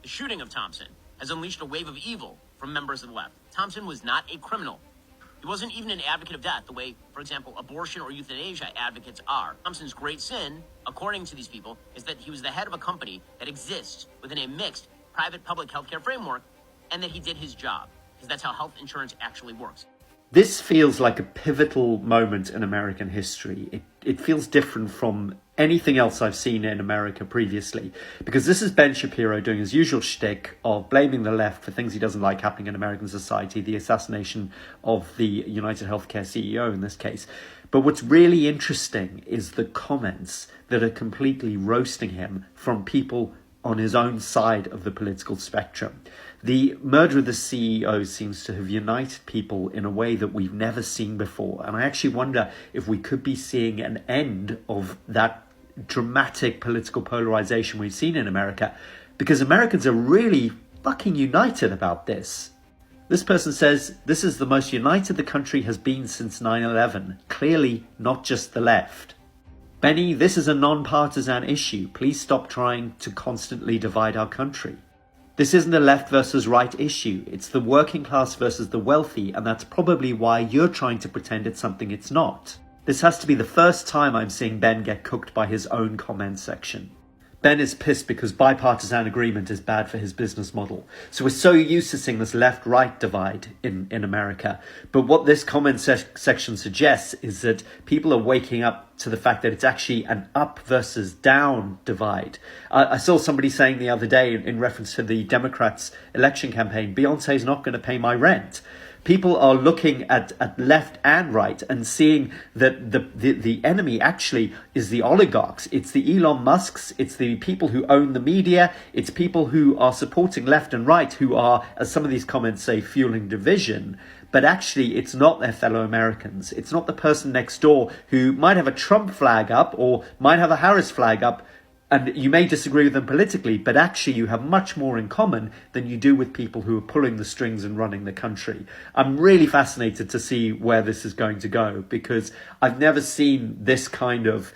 The shooting of Thompson has unleashed a wave of evil from members of the left. Thompson was not a criminal. He wasn't even an advocate of death, the way, for example, abortion or euthanasia advocates are. Thompson's great sin, according to these people, is that he was the head of a company that exists within a mixed private-public healthcare framework, and that he did his job, because that's how health insurance actually works. This feels like a pivotal moment in American history. It feels different from anything else I've seen in America previously, because this is Ben Shapiro doing his usual shtick of blaming the left for things he doesn't like happening in American society, the assassination of the United Healthcare CEO in this case. But what's really interesting is the comments that are completely roasting him from people on his own side of the political spectrum. The murder of the CEO seems to have united people in a way that we've never seen before. And I actually wonder if we could be seeing an end of that dramatic political polarization we've seen in America, because Americans are really fucking united about this. This person says, this is the most united the country has been since 9/11. Clearly not just the left. Benny, this is a non-partisan issue. Please stop trying to constantly divide our country. This isn't a left versus right issue. It's the working class versus the wealthy, and that's probably why you're trying to pretend it's something it's not. This has to be the first time I'm seeing Ben get cooked by his own comment section. Ben is pissed because bipartisan agreement is bad for his business model. So we're so used to seeing this left-right divide in America. But what this comment section suggests is that people are waking up to the fact that it's actually an up versus down divide. I saw somebody saying the other day in reference to the Democrats' election campaign, Beyonce's not going to pay my rent. People are looking at left and right and seeing that the enemy actually is the oligarchs. It's the Elon Musks. It's the people who own the media. It's people who are supporting left and right who are, as some of these comments say, fueling division. But actually, it's not their fellow Americans. It's not the person next door who might have a Trump flag up or might have a Harris flag up. And you may disagree with them politically, but actually you have much more in common than you do with people who are pulling the strings and running the country. I'm really fascinated to see where this is going to go, because I've never seen this kind of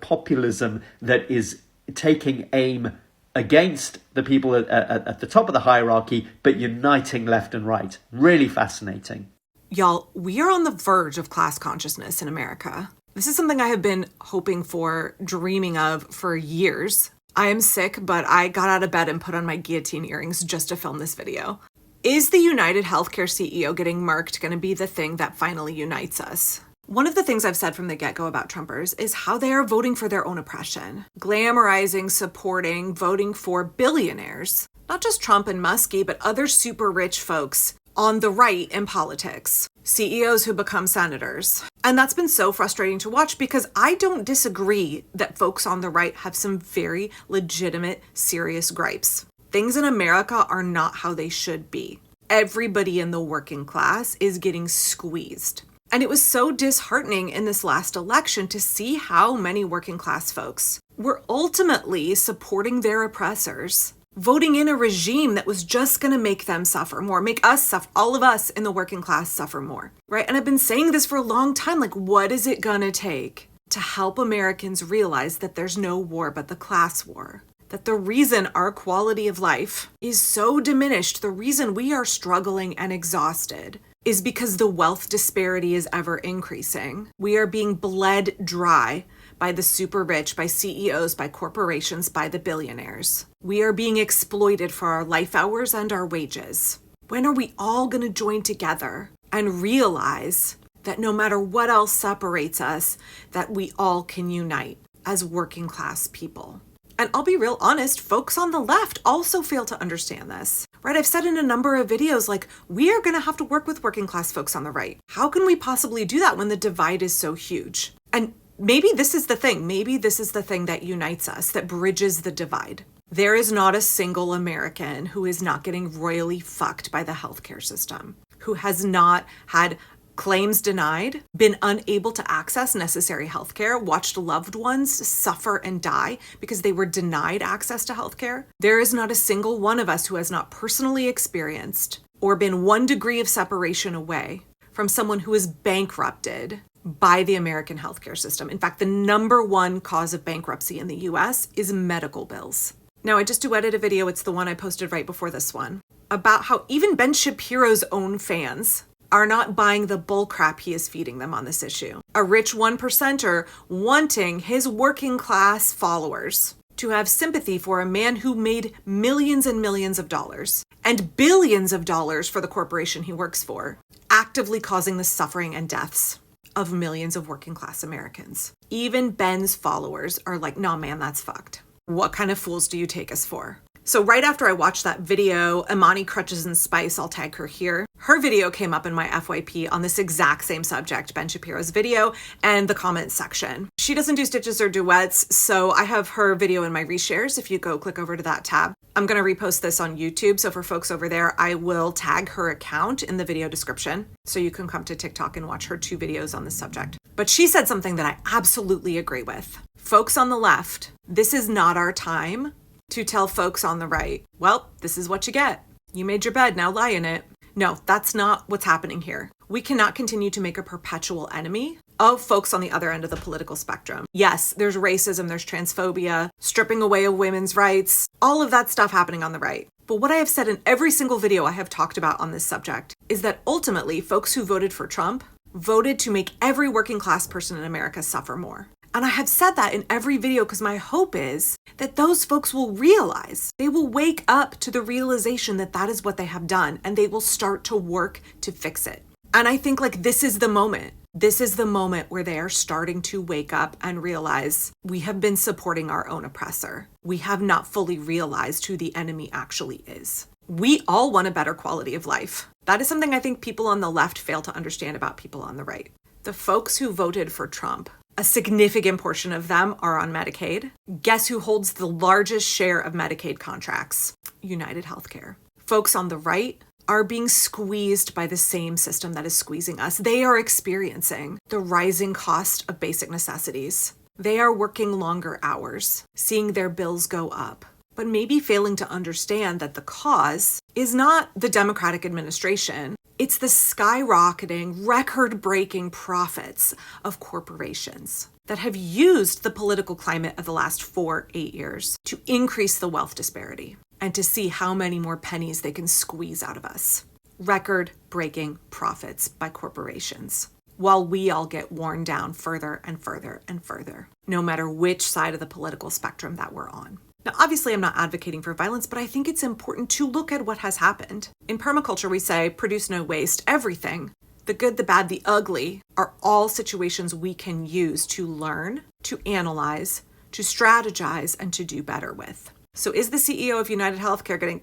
populism that is taking aim against the people at the top of the hierarchy, but uniting left and right. Really fascinating. Y'all, we are on the verge of class consciousness in America. This is something I have been hoping for, dreaming of for years. I am sick, but I got out of bed and put on my guillotine earrings just to film this video. Is the United Healthcare CEO getting murked going to be the thing that finally unites us? One of the things I've said from the get-go about Trumpers is how they are voting for their own oppression. Glamorizing, supporting, voting for billionaires. Not just Trump and Muskie, but other super rich folks on the right in politics. CEOs who become senators. And that's been so frustrating to watch, because I don't disagree that folks on the right have some very legitimate, serious gripes. Things in America are not how they should be. Everybody in the working class is getting squeezed. And it was so disheartening in this last election to see how many working class folks were ultimately supporting their oppressors, voting in a regime that was just going to make them suffer more, make us suffer, all of us in the working class suffer more, right? And I've been saying this for a long time, like, what is it going to take to help Americans realize that there's no war but the class war? That the reason our quality of life is so diminished, the reason we are struggling and exhausted, is because the wealth disparity is ever increasing. We are being bled dry by the super rich, by CEOs, by corporations, by the billionaires. We are being exploited for our life hours and our wages. When are we all going to join together and realize that no matter what else separates us, that we all can unite as working class people? And I'll be real honest, folks on the left also fail to understand this, right? I've said in a number of videos, like, we are going to have to work with working class folks on the right. How can we possibly do that when the divide is so huge? And maybe this is the thing. Maybe this is the thing that unites us, that bridges the divide. There is not a single American who is not getting royally fucked by the healthcare system, who has not had claims denied, been unable to access necessary healthcare, watched loved ones suffer and die because they were denied access to healthcare. There is not a single one of us who has not personally experienced or been 1 degree of separation away from someone who is bankrupted by the American healthcare system. In fact, the number one cause of bankruptcy in the US is medical bills. Now, I just duetted a video, it's the one I posted right before this one, about how even Ben Shapiro's own fans are not buying the bullcrap he is feeding them on this issue. A rich 1%er wanting his working class followers to have sympathy for a man who made millions and millions of dollars and billions of dollars for the corporation he works for, actively causing the suffering and deaths of millions of working class Americans. Even Ben's followers are like, nah, man, that's fucked. What kind of fools do you take us for? So right after I watched that video, Imani Crutches and Spice, I'll tag her here, her video came up in my FYP on this exact same subject, Ben Shapiro's video, and the comments section. She doesn't do stitches or duets, so I have her video in my reshares if you go click over to that tab. I'm going to repost this on YouTube, so for folks over there, I will tag her account in the video description, so you can come to TikTok and watch her 2 videos on this subject. But she said something that I absolutely agree with. Folks on the left, this is not our time to tell folks on the right, well, this is what you get. You made your bed, now lie in it. No, that's not what's happening here. We cannot continue to make a perpetual enemy of folks on the other end of the political spectrum. Yes, there's racism, there's transphobia, stripping away of women's rights, all of that stuff happening on the right. But what I have said in every single video I have talked about on this subject is that ultimately folks who voted for Trump voted to make every working class person in America suffer more. And I have said that in every video because my hope is that those folks will realize, they will wake up to the realization that that is what they have done and they will start to work to fix it. And I think like this is the moment. This is the moment where they are starting to wake up and realize we have been supporting our own oppressor. We have not fully realized who the enemy actually is. We all want a better quality of life. That is something I think people on the left fail to understand about people on the right. The folks who voted for Trump, a significant portion of them are on Medicaid. Guess who holds the largest share of Medicaid contracts? United Healthcare. Folks on the right are being squeezed by the same system that is squeezing us. They are experiencing the rising cost of basic necessities. They are working longer hours, seeing their bills go up, but maybe failing to understand that the cause is not the Democratic administration. It's the skyrocketing, record-breaking profits of corporations that have used the political climate of the last 4-8 years to increase the wealth disparity and to see how many more pennies they can squeeze out of us. Record-breaking profits by corporations, while we all get worn down further and further and further, no matter which side of the political spectrum that we're on. Now, obviously, I'm not advocating for violence, but I think it's important to look at what has happened. In permaculture, we say, produce no waste. Everything, the good, the bad, the ugly, are all situations we can use to learn, to analyze, to strategize, and to do better with. So is the CEO of United Healthcare getting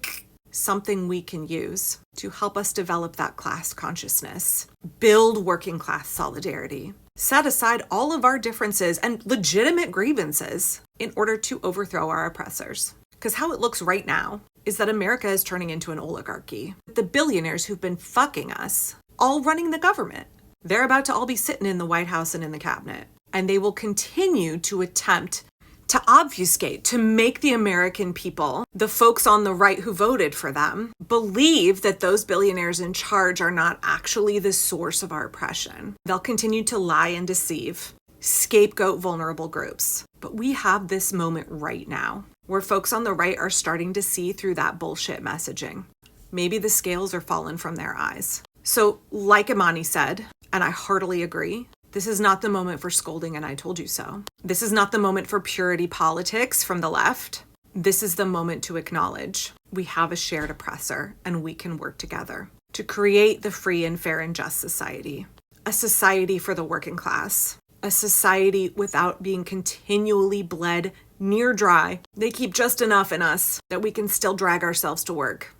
something we can use to help us develop that class consciousness, build working class solidarity, set aside all of our differences and legitimate grievances in order to overthrow our oppressors? Because how it looks right now is that America is turning into an oligarchy. The billionaires who've been fucking us, all running the government. They're about to all be sitting in the White House and in the cabinet. And they will continue to attempt to obfuscate, to make the American people, the folks on the right who voted for them, believe that those billionaires in charge are not actually the source of our oppression. They'll continue to lie and deceive, scapegoat vulnerable groups. But we have this moment right now where folks on the right are starting to see through that bullshit messaging. Maybe the scales are fallen from their eyes. So like Imani said, and I heartily agree, this is not the moment for scolding and I told you so. This is not the moment for purity politics from the left. This is the moment to acknowledge we have a shared oppressor and we can work together to create the free and fair and just society. A society for the working class. A society without being continually bled near dry. They keep just enough in us that we can still drag ourselves to work.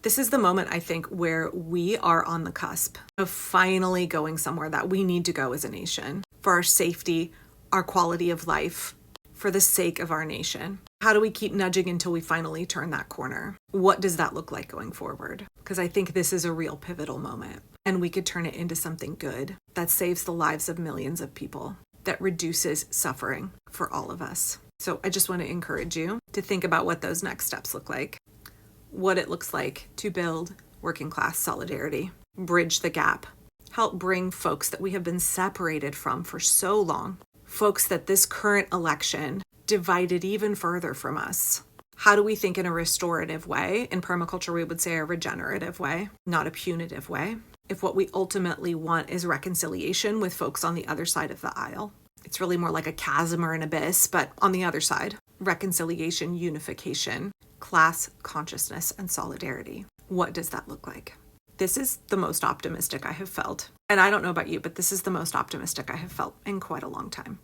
This is the moment, I think, where we are on the cusp of finally going somewhere that we need to go as a nation for our safety, our quality of life, for the sake of our nation. How do we keep nudging until we finally turn that corner? What does that look like going forward? Because I think this is a real pivotal moment and we could turn it into something good that saves the lives of millions of people, that reduces suffering for all of us. So I just want to encourage you to think about what those next steps look like. What it looks like to build working class solidarity, bridge the gap, help bring folks that we have been separated from for so long, folks that this current election divided even further from us. How do we think in a restorative way? In permaculture, we would say a regenerative way, not a punitive way. If what we ultimately want is reconciliation with folks on the other side of the aisle, it's really more like a chasm or an abyss, but on the other side, reconciliation, unification, class consciousness, and solidarity. What does that look like? This is the most optimistic I have felt. And I don't know about you, but this is the most optimistic I have felt in quite a long time.